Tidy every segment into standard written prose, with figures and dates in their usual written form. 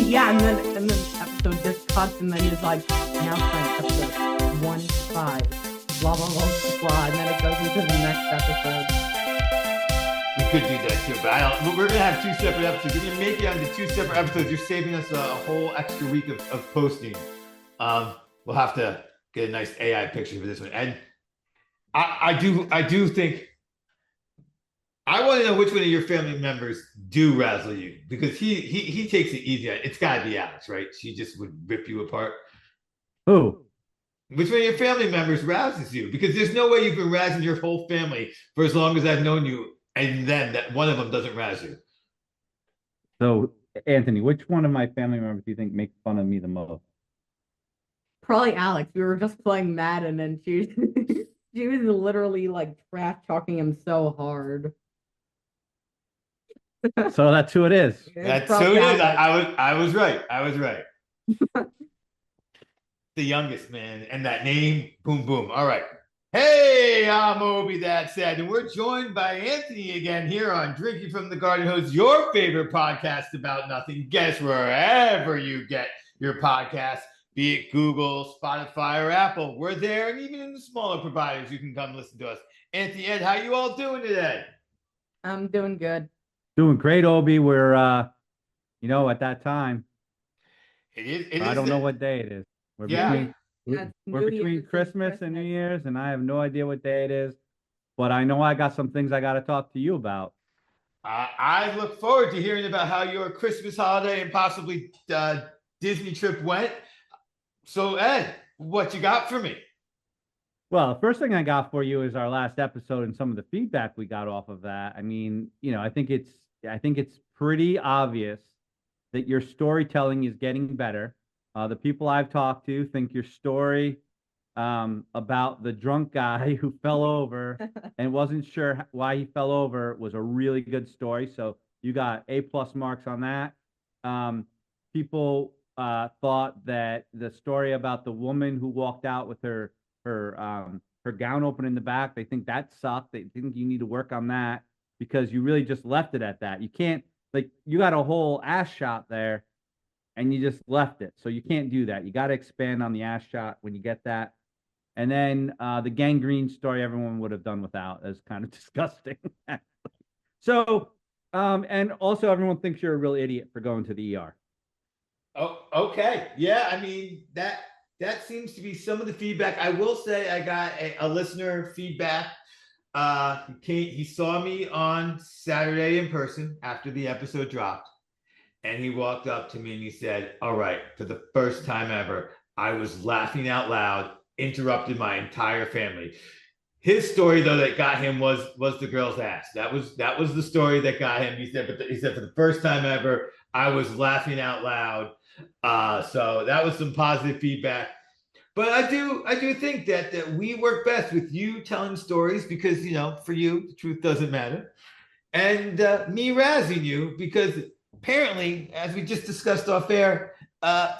Yeah, and then episode just cuts, and then he's like, now for episode 1-5, blah blah blah blah, and then it goes into the next episode. We could do that too, but I don't. We're gonna have two separate episodes. We're gonna make it onto two separate episodes. You're saving us a whole extra week of posting. We'll have to get a nice AI picture for this one, and I do think. I want to know which one of your family members do razzle you, because he takes it easy. It's got to be Alex, right? She just would rip you apart. Who? Which one of your family members rouses you? Because there's no way you've been razzing your whole family for as long as I've known you, and then that one of them doesn't razz you. So, Anthony, which one of my family members do you think makes fun of me the most? Probably Alex. We were just playing Madden, and she she was literally like trash talking him so hard. So that's who it is. That's so it is. I was right. I was right. The youngest man, and that name, boom boom. All right. Hey, I'm Obi, that said, and we're joined by Anthony again here on Drinking from the Garden Hose, your favorite podcast about nothing. Guess wherever you get your podcasts, be it Google, Spotify, or Apple. We're there, and even in the smaller providers, you can come listen to us. Anthony, Ed, how you all doing today? I'm doing good. Doing great, Obi. We're, at that time. It is. I don't know what day it is. We're between Christmas and New Year's, and I have no idea what day it is. But I know I got some things I got to talk to you about. I look forward to hearing about how your Christmas holiday and possibly Disney trip went. So, Ed, what you got for me? Well, the first thing I got for you is our last episode and some of the feedback we got off of that. I mean, I think it's pretty obvious that your storytelling is getting better. The people I've talked to think your story about the drunk guy who fell over and wasn't sure why he fell over was a really good story. So you got A+ marks on that. People thought that the story about the woman who walked out with her gown open in the back, they think that sucked. They think you need to work on that because you really just left it at that. You can't, you got a whole ass shot there and you just left it. So you can't do that. You got to expand on the ass shot when you get that. And then the gangrene story, everyone would have done without. That's kind of disgusting. So, and also everyone thinks you're a real idiot for going to the ER. Oh, okay. Yeah, I mean, that seems to be some of the feedback. I will say I got a listener feedback. He saw me on Saturday in person after the episode dropped. And he walked up to me and he said, all right, for the first time ever, I was laughing out loud, interrupted my entire family. His story, though, that got him was the girl's ass. That was the story that got him. He said for the first time ever, I was laughing out loud. So that was some positive feedback. But I do think that we work best with you telling stories because, for you, the truth doesn't matter. And me razzing you because apparently, as we just discussed off air,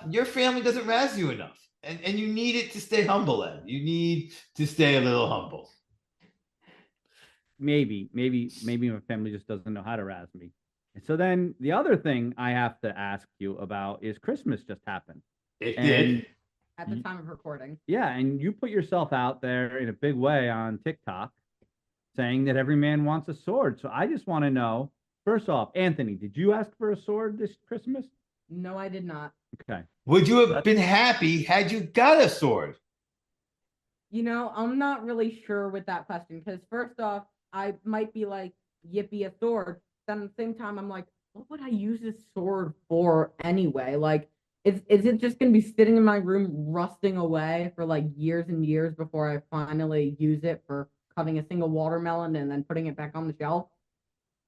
your family doesn't razz you enough. And you need it to stay humble, Ed. You need to stay a little humble. Maybe my family just doesn't know how to razz me. So then the other thing I have to ask you about is Christmas just happened. It did. At the time of recording. Yeah, and you put yourself out there in a big way on TikTok saying that every man wants a sword. So I just want to know, first off, Anthony, did you ask for a sword this Christmas? No, I did not. Okay. Would you have been happy had you got a sword? I'm not really sure with that question because first off, I might be like, yippee, a sword. Then at the same time, I'm like, what would I use this sword for anyway? Like, is it just going to be sitting in my room rusting away for like years and years before I finally use it for cutting a single watermelon and then putting it back on the shelf?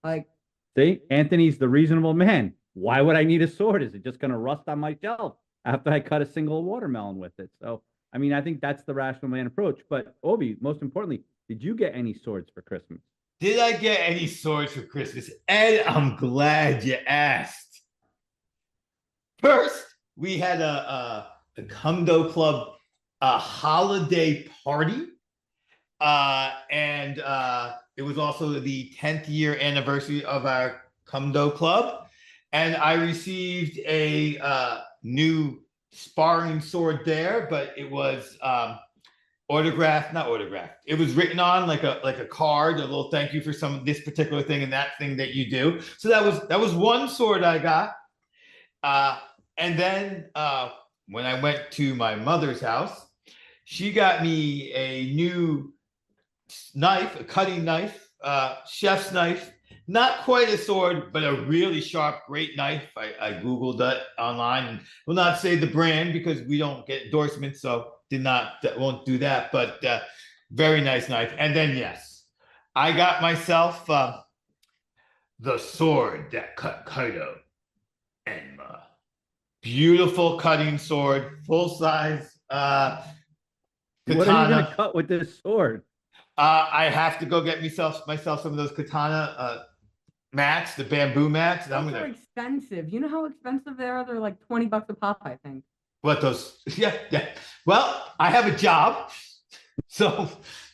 Like, see, Anthony's the reasonable man. Why would I need a sword? Is it just going to rust on my shelf after I cut a single watermelon with it? So, I mean, I think that's the rational man approach. But Obi, most importantly, did you get any swords for Christmas? Did I get any swords for Christmas? Ed, I'm glad you asked. First, we had a Kumdo Club holiday party. And it was also the 10th year anniversary of our Kumdo Club. and I received a new sparring sword there, but it was autographed, not autographed. It was written on like a card, a little thank you for some this particular thing and that thing that you do. So that was one sword I got. And then when I went to my mother's house, she got me a new knife, a cutting knife, chef's knife. Not quite a sword, but a really sharp, great knife. I Googled that online and will not say the brand because we don't get endorsements, so won't do that. But very nice knife. And then yes, I got myself the sword that cut Kaido Enma. Beautiful cutting sword, full size katana. What are you going to cut with this sword? I have to go get myself some of those katana mats, the bamboo mats. Those are expensive. You know how expensive they are? They're like $20 a pop, I think. What those? Yeah, yeah. Well, I have a job, so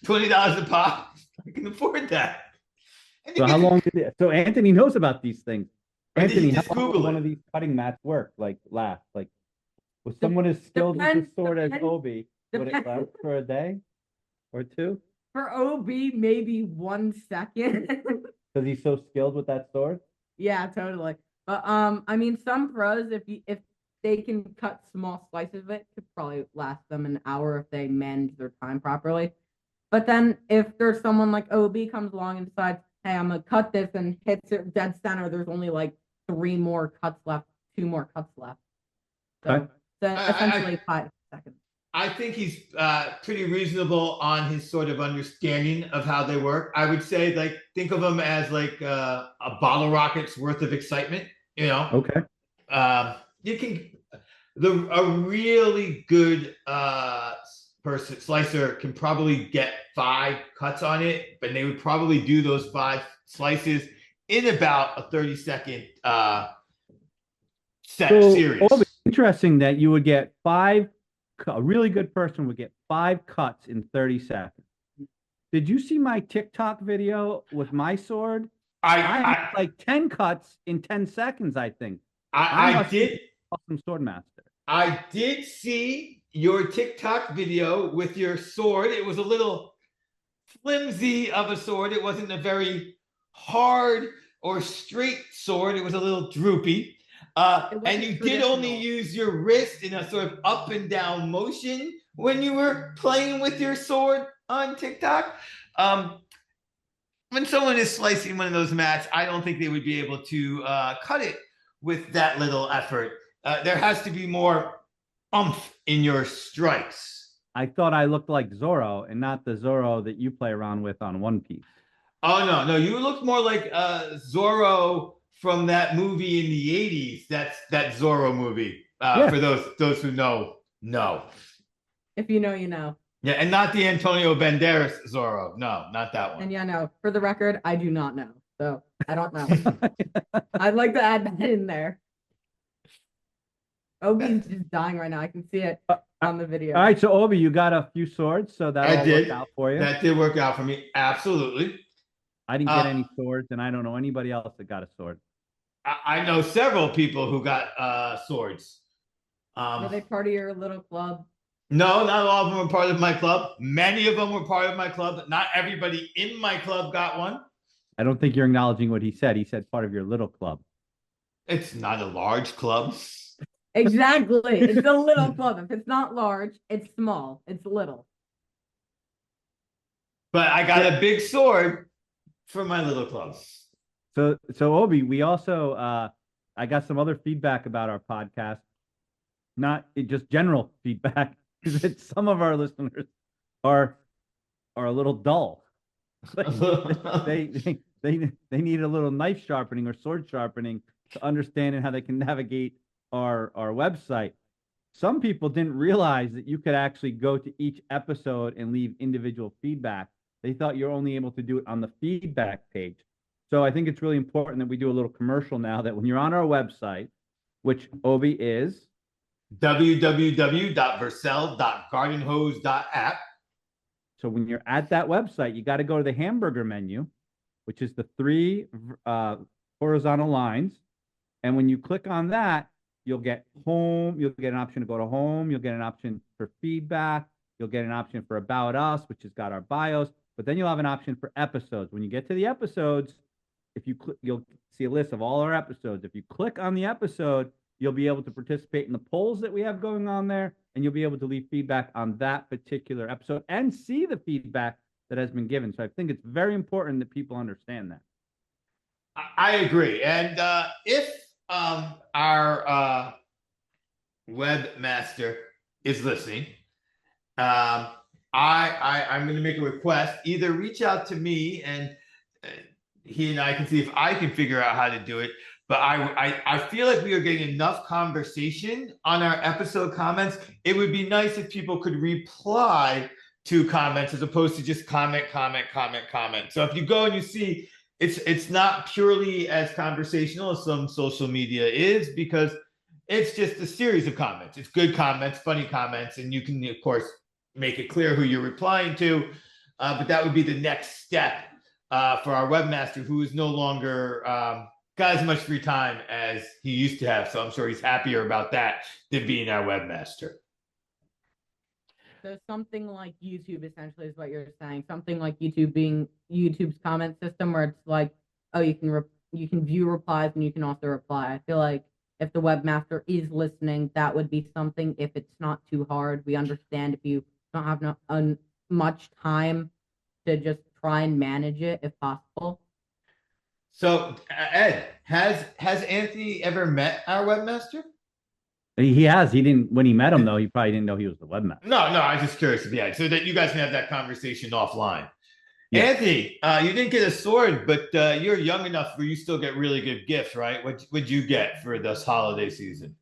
$20 a pop. I can afford that. So how long did it? So Anthony knows about these things. Anthony, how just long Google would one it. of these cutting mats work? Like last? Like with someone as skilled with this sword as Obi, would it last for a day or two? For OB, maybe 1 second. Because he's so skilled with that sword. Yeah, totally. But I mean, some pros, if they can cut small slices of it, could probably last them an hour if they manage their time properly. But then if there's someone like OB comes along and decides, hey, I'm gonna cut this and hits it dead center, there's only like 3 more cuts left, 2 more cuts left. So, Okay. essentially 5 seconds. I think he's pretty reasonable on his sort of understanding of how they work. I would say, like, think of them as like a bottle rocket's worth of excitement. You know, Okay. You can a really good person slicer can probably get 5 cuts on it, but they would probably do those 5 slices in about a 30-second series. Interesting that you would get 5. A really good person would get 5 cuts in 30 seconds. Did you see my TikTok video with my sword? I had like 10 cuts in 10 seconds, I think. I did. Awesome sword master. I did see your TikTok video with your sword. It was a little flimsy of a sword. It wasn't a very hard or straight sword. It was a little droopy. And you did only use your wrist in a sort of up and down motion when you were playing with your sword on TikTok. When someone is slicing one of those mats, I don't think they would be able to cut it with that little effort. There has to be more oomph in your strikes. I thought I looked like Zoro and not the Zoro that you play around with on One Piece. Oh, no, you look more like Zoro from that movie in the 80s. That's that Zorro movie. Yeah. For those who know. If you know, you know. Yeah, and not the Antonio Banderas Zorro. No, not that one. And yeah, no. For the record, I do not know. So I don't know. I'd like to add that in there. Obi's just dying right now. I can see it on the video. All right, so Obi, you got a few swords, so that worked out for you. That did work out for me. Absolutely. I didn't get any swords, and I don't know anybody else that got a sword. I know several people who got swords. Were they part of your little club? No, not all of them were part of my club. Many of them were part of my club. Not everybody in my club got one. I don't think you're acknowledging what he said. He said part of your little club. It's not a large club. Exactly. It's a little club. If it's not large, it's small. It's little. But I got a big sword for my little club. So Obi, we also I got some other feedback about our podcast. Not just general feedback, because some of our listeners are a little dull. they need a little knife sharpening or sword sharpening to understand how they can navigate our website. Some people didn't realize that you could actually go to each episode and leave individual feedback. They thought you're only able to do it on the feedback page. So I think it's really important that we do a little commercial now that when you're on our website, which Obi is www.vercel.gardenhose.app. So when you're at that website, you got to go to the hamburger menu, which is the 3 horizontal lines. And when you click on that, you'll get home. You'll get an option to go to home. You'll get an option for feedback. You'll get an option for about us, which has got our bios. But then you'll have an option for episodes. When you get to the episodes, if you you'll see a list of all our episodes. If you click on the episode, you'll be able to participate in the polls that we have going on there, and you'll be able to leave feedback on that particular episode and see the feedback that has been given. So I think it's very important that people understand that. I agree. And if our webmaster is listening, I'm going to make a request. Either reach out to me and he and I can see if I can figure out how to do it. But I feel like we are getting enough conversation on our episode comments. It would be nice if people could reply to comments as opposed to just comment. So if you go and you see it's not purely as conversational as some social media is, because it's just a series of comments. It's good comments, funny comments, and you can, of course, make it clear who you're replying to. But that would be the next step for our webmaster, who is no longer got as much free time as he used to have. So I'm sure he's happier about that than being our webmaster. So something like YouTube essentially is what you're saying. Something like YouTube being YouTube's comment system, where it's like, oh, you can view replies and you can also reply. I feel like if the webmaster is listening, that would be something. If it's not too hard, we understand if you don't have much time to just try and manage it if possible. So Ed, has Anthony ever met our webmaster? He has. He didn't, when he met him though, he probably didn't know he was the webmaster. No, I was just curious if he had, so that you guys can have that conversation offline. Yeah. Anthony, you didn't get a sword, but you're young enough where you still get really good gifts, right? What would you get for this holiday season?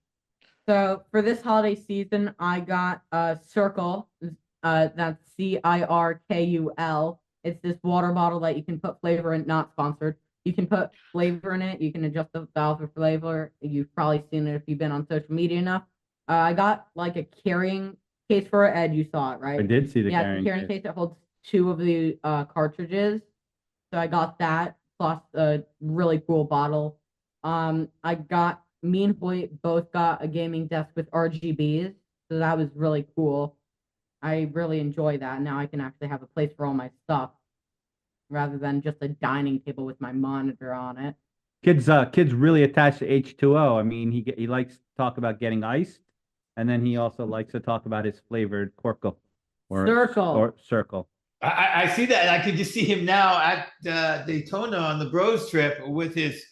So for this holiday season, I got a Circle. That's CIRKUL. It's this water bottle that you can put flavor in. Not sponsored. You can put flavor in it. You can adjust the valve for flavor. You've probably seen it if you've been on social media enough. I got like a carrying case for it. Ed, you saw it, right? I did see the carrying case. It holds 2 of the cartridges. So I got that, plus a really cool bottle. I got, me and Hoyt both got a gaming desk with RGBs. So that was really cool. I really enjoy that. Now I can actually have a place for all my stuff, rather than just a dining table with my monitor on it. Kids really attached to H2O. I mean, he likes to talk about getting iced, and then he also likes to talk about his flavored Corkle or Circle. I see that, and I can just see him now at Daytona on the Bros trip with his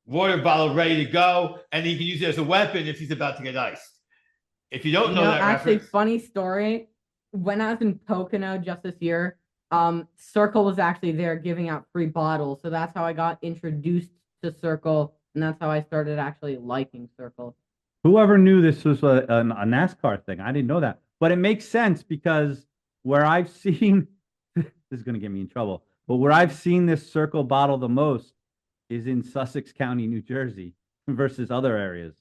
water bottle ready to go, and he can use it as a weapon if he's about to get iced. If you don't know that actually, reference, funny story. When I was in Pocono just this year, Circle was actually there giving out free bottles. So that's how I got introduced to Circle, and that's how I started actually liking Circle. Whoever knew this was a NASCAR thing? I didn't know that. But it makes sense, because where I've seen, this is going to get me in trouble, but where I've seen this Circle bottle the most is in Sussex County, New Jersey, versus other areas.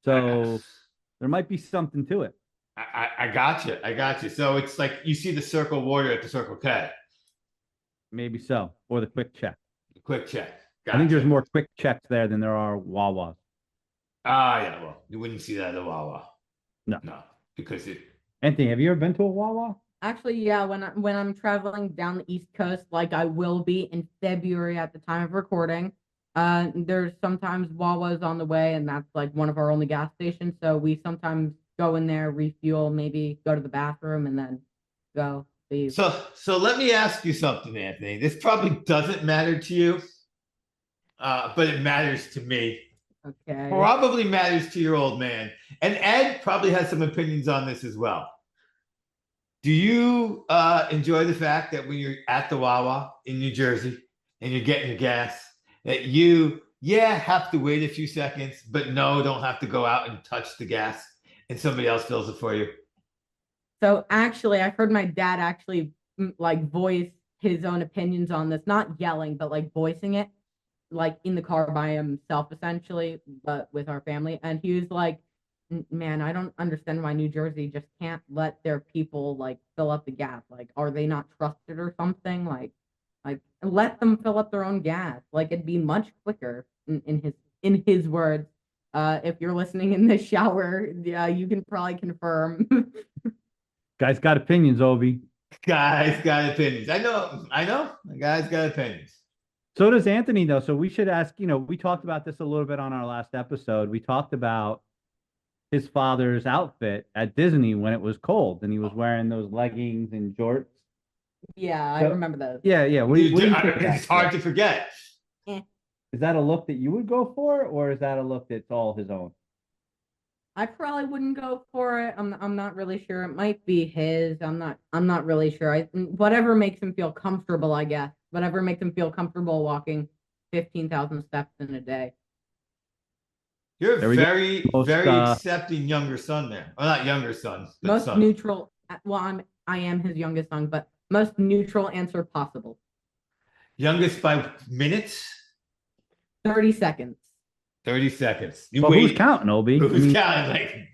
So there might be something to it. I got you. So it's like you see the Circle water at the Circle K. Maybe so. Or the Quick Check. Quick Check. I think there's more Quick Checks there than there are Wawas. Yeah. Well, you wouldn't see that at a Wawa. No, because it. Anthony, have you ever been to a Wawa? Actually, yeah. When I'm traveling down the East Coast, like I will be in February at the time of recording, there's sometimes Wawas on the way, and that's like one of our only gas stations. So we sometimes go in there, refuel, maybe go to the bathroom, and then go leave. So let me ask you something, Anthony. This probably doesn't matter to you, but it matters to me. Okay. Probably matters to your old man. And Ed probably has some opinions on this as well. Do you enjoy the fact that when you're at the Wawa in New Jersey and you're getting your gas, that you, have to wait a few seconds, but no, don't have to go out and touch the gas and somebody else fills it for you? So actually, I've heard my dad actually like voice his own opinions on this, not yelling, but like voicing it, like in the car by himself, essentially, but with our family. And he was like, man, I don't understand why New Jersey just can't let their people like fill up the gas. Like, are they not trusted or something? Like let them fill up their own gas. Like, it'd be much quicker in his words. If you're listening in the shower, yeah, you can probably confirm. Guys got opinions, Obi. Guys got opinions. I know. The guys got opinions. So does Anthony, though. So we should ask, we talked about this a little bit on our last episode. We talked about his father's outfit at Disney when it was cold and he was wearing those leggings and jorts. Yeah, I So- remember those. Yeah, yeah. What do you think of It's that? hard to forget. Is that a look that you would go for, or is that a look that's all his own? I probably wouldn't go for it. I'm not really sure. It might be his. I'm not really sure. Whatever makes him feel comfortable, I guess. Whatever makes him feel comfortable walking 15,000 steps in a day. You're There we go. very, Most, very accepting younger son there. Well, not younger son, but Most son. neutral. Well, I am his youngest son, but most neutral answer possible. Youngest by minutes, 30 seconds. 30 seconds. You But wait. who's counting, Obi? I Who's mean, counting? Like,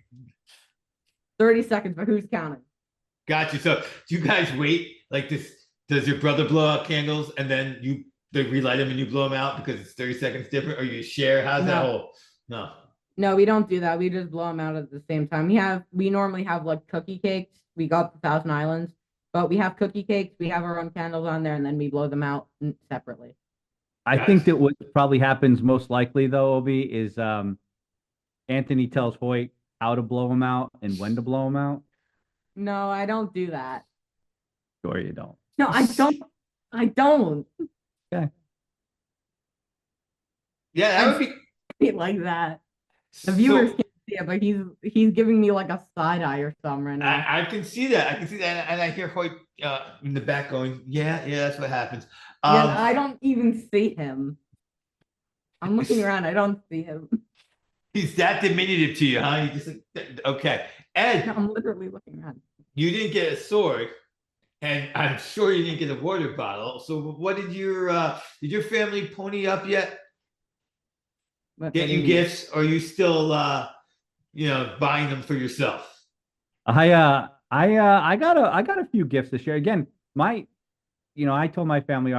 30 seconds, but who's counting? got you. So, do you guys wait like this? Does your brother blow out candles and then they relight them and you blow them out because it's 30 seconds different, or you share? How's that No. whole? No. No, we don't do that. We just blow them out at the same time. We normally have like cookie cakes. We got the Thousand Islands, but we have cookie cakes. We have our own candles on there, and then we blow them out separately. I think that what probably happens most likely, though, Obi, is Anthony tells Hoyt how to blow him out and when to blow him out. No, I don't do that. Sure, you don't. No, I don't. I don't Yeah, that would be. be like that. The So, viewers can't see it, but he's giving me like a side eye or something right now. I can see that. I can see that, and I hear Hoyt in the back going, "Yeah, yeah, that's what happens." Yeah, I don't even see him. I'm looking around. I don't see him. He's that diminutive to you, huh? You just like, okay. Ed, I'm literally looking around. you didn't get a sword, and I'm sure you didn't get a water bottle. So, what did your family pony up yet? What Get do you mean? gifts, or are you still buying them for yourself? I got a few gifts this year. Again, I told my family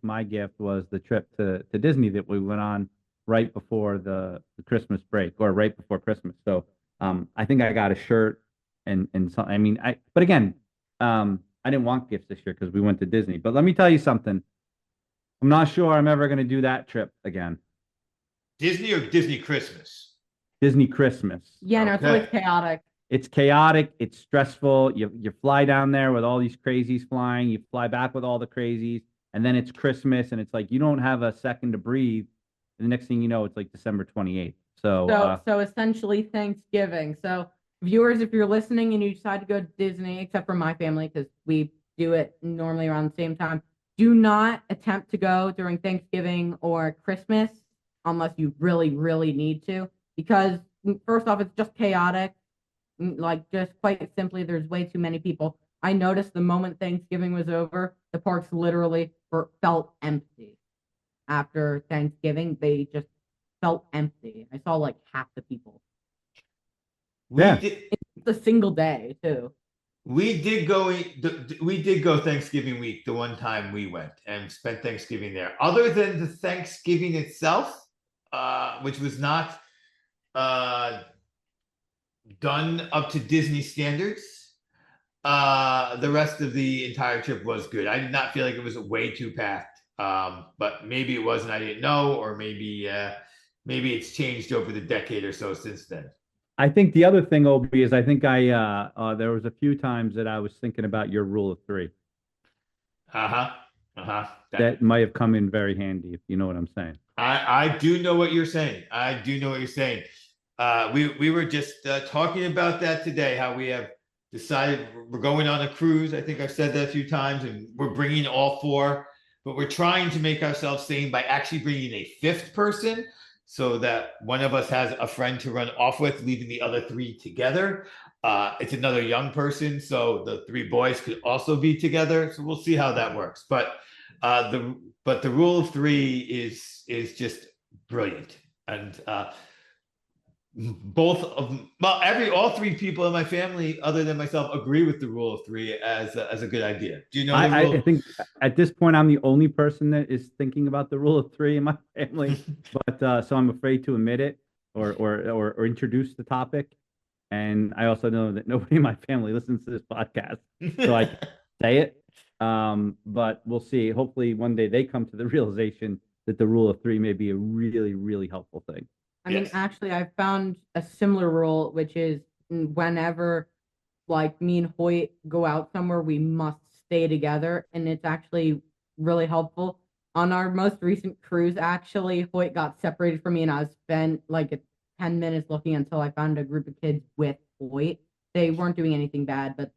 my gift was the trip to Disney that we went on right before the Christmas break, or right before Christmas. So I think I got a shirt and something. I mean, but again, I didn't want gifts this year because we went to Disney. But let me tell you something. I'm not sure I'm ever going to do that trip again. Disney or Disney Christmas? Disney Christmas. Yeah, no, it's Okay. always chaotic. It's chaotic. It's stressful. You fly down there with all these crazies flying. You fly back with all the crazies, and then it's Christmas, and it's like you don't have a second to breathe. And the next thing you know, it's like December 28th. So essentially Thanksgiving. So viewers, if you're listening and you decide to go to Disney, except for my family, because we do it normally around the same time, do not attempt to go during Thanksgiving or Christmas unless you really, really need to. Because first off, it's just chaotic. Like, just quite simply, there's way too many people. I noticed the moment Thanksgiving was over, the parks literally felt empty. After Thanksgiving, they just felt empty. I saw like half the people. Yeah. It's a single day too. We did go Thanksgiving week the one time we went and spent Thanksgiving there. Other than the Thanksgiving itself, which was not done up to Disney standards, the rest of the entire trip was good. I did not feel like it was way too packed. But maybe it was and I didn't know, or maybe it's changed over the decade or so since then. I think the other thing, Obi, is I think there was a few times that I was thinking about your rule of three. That might have come in very handy, if you know what I'm saying. I do know what you're saying. I do know what you're saying. We were just talking about that today, how we have decided we're going on a cruise. I think I've said that a few times, and we're bringing all four, but we're trying to make ourselves sane by actually bringing a fifth person so that one of us has a friend to run off with, leaving the other three together. It's another young person, so the three boys could also be together. So we'll see how that works. But the rule of three is just brilliant, and all three people in my family, other than myself, agree with the rule of three as a good idea. Do you know? I think at this point I'm the only person that is thinking about the rule of three in my family, but so I'm afraid to admit it. or introduce the topic. And I also know that nobody in my family listens to this podcast, so I can't say it. But we'll see. Hopefully, one day they come to the realization that the rule of three may be a really, really helpful thing. I mean, Yes. actually, I found a similar rule, which is whenever like me and Hoyt go out somewhere, we must stay together, and it's actually really helpful. On our most recent cruise, actually, Hoyt got separated from me, and I spent like 10 minutes looking until I found a group of kids with Hoyt. They weren't doing anything bad, but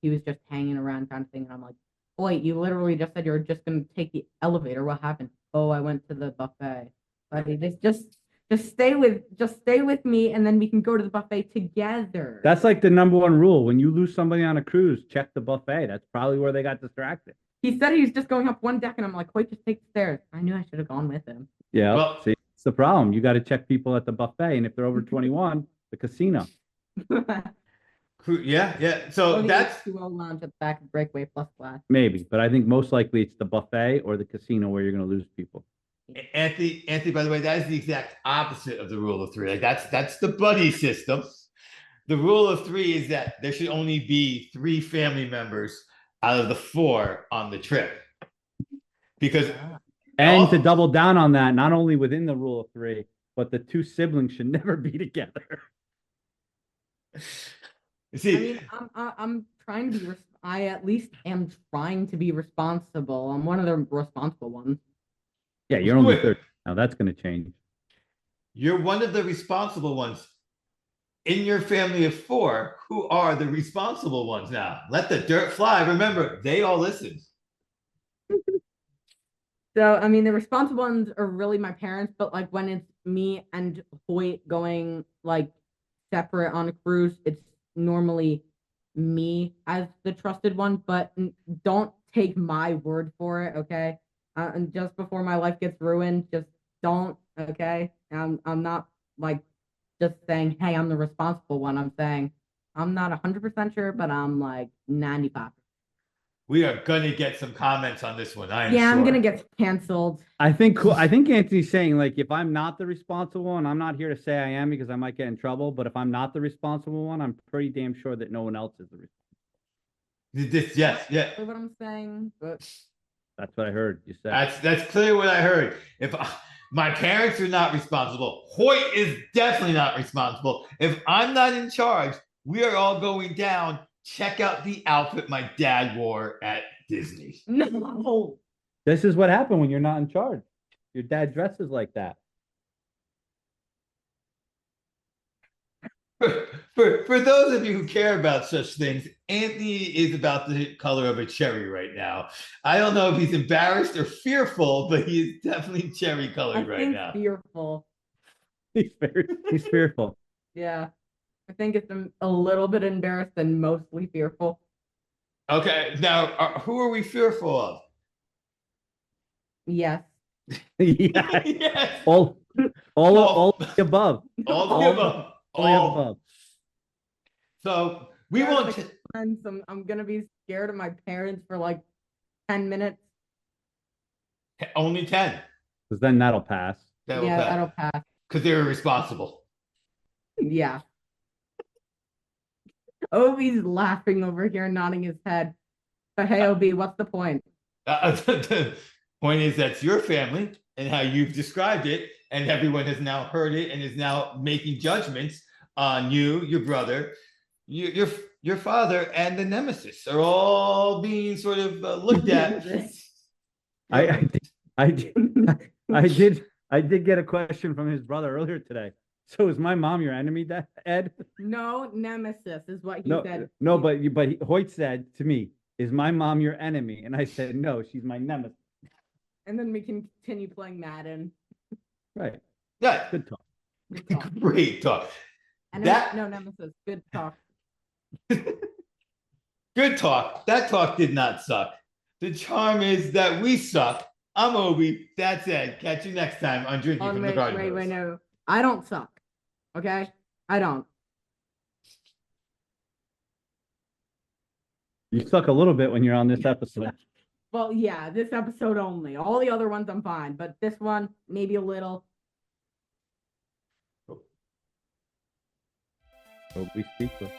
he was just hanging around kind of thing. And I'm like, Hoyt, you literally just said you were just gonna take the elevator. What happened? Oh, I went to the buffet. Buddy, this just stay with me, and then we can go to the buffet together. That's like the number one rule. When you lose somebody on a cruise, check the buffet. That's probably where they got distracted. He said he was just going up one deck, and I'm like, wait, just take the stairs. I knew I should have gone with him. Yeah. Well- See, it's the problem. You got to check people at the buffet, and if they're over 21, the casino. Yeah. So Only that's H2O lounge at the back of Breakaway Plus class. Maybe, but I think most likely it's the buffet or the casino where you're going to lose people. Anthony, by the way, that is the exact opposite of the rule of three. Like that's the buddy system. The rule of three is that there should only be 3 family members out of the 4 on the trip. Because And to double down on that, not only within the rule of three, but the 2 siblings should never be together. you see, I mean, I'm trying to be. I at least am trying to be responsible. I'm one of the responsible ones. Yeah, you're only Wait. 30. Now that's going to change. you're one of the responsible ones. In your family of 4, who are the responsible ones now? Let the dirt fly. Remember, they all listen. So, I mean, the responsible ones are really my parents, but like when it's me and Hoyt going like separate on a cruise, it's normally me as the trusted one, but don't take my word for it, okay? And just before my life gets ruined, just don't, okay? I'm not like just saying, hey, I'm the responsible one. I'm saying I'm not 100% sure, but I'm like 95%. We are gonna get some comments on this one. I am Yeah, I'm sure. gonna get canceled. I think Anthony's saying, like, if I'm not the responsible one, I'm not here to say I am because I might get in trouble. But if I'm not the responsible one, I'm pretty damn sure that no one else is the responsible. Yes. That's what I'm saying, but That's what I heard you say. That's clearly what I heard. If my parents are not responsible, Hoyt is definitely not responsible. If I'm not in charge, we are all going down. Check out the outfit my dad wore at Disney. no. This is what happened when you're not in charge. Your dad dresses like that. For those of you who care about such things, Anthony is about the color of a cherry right now. I don't know if he's embarrassed or fearful, but he is definitely cherry I colored right think now. fearful. He's fearful. Yeah. I think it's a little bit embarrassed and mostly fearful. Okay, now who are we fearful of? Yes. Yeah. Yes, All of the above. all the all- above. All the All. above. So we Yeah, won't. like- And I'm gonna be scared of my parents for like 10 minutes. Only 10. Because then that'll pass. Yeah, that'll pass. Because they're irresponsible. Yeah. Obi's laughing over here, nodding his head. But hey, Obi, what's the point? The point is that's your family and how you've described it, and everyone has now heard it and is now making judgments on you, your brother, your father, and the nemesis are all being sort of looked at. I did get a question from his brother earlier today. So is my mom your enemy, Ed? No, nemesis is what he No, said. no, but Hoyt said to me, "Is my mom your enemy?" And I said, "No, she's my nemesis." And then we can continue playing Madden. Right. Yeah, Good talk. Good talk. great talk. And That- no nemesis. Good talk. Good talk. That talk did not suck. The charm is that we suck. I'm Obi. That's Ed. Catch you next time on Drinking Oh, from the Garden Hose. wait, no. I don't suck. Okay? I don't. You suck a little bit when you're on this episode. Well, yeah, this episode only. All the other ones I'm fine, but this one, maybe a little. Totally speechless.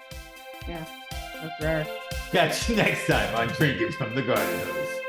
Yeah, that's rare. Catch you next time on Drinking from the Garden Hose.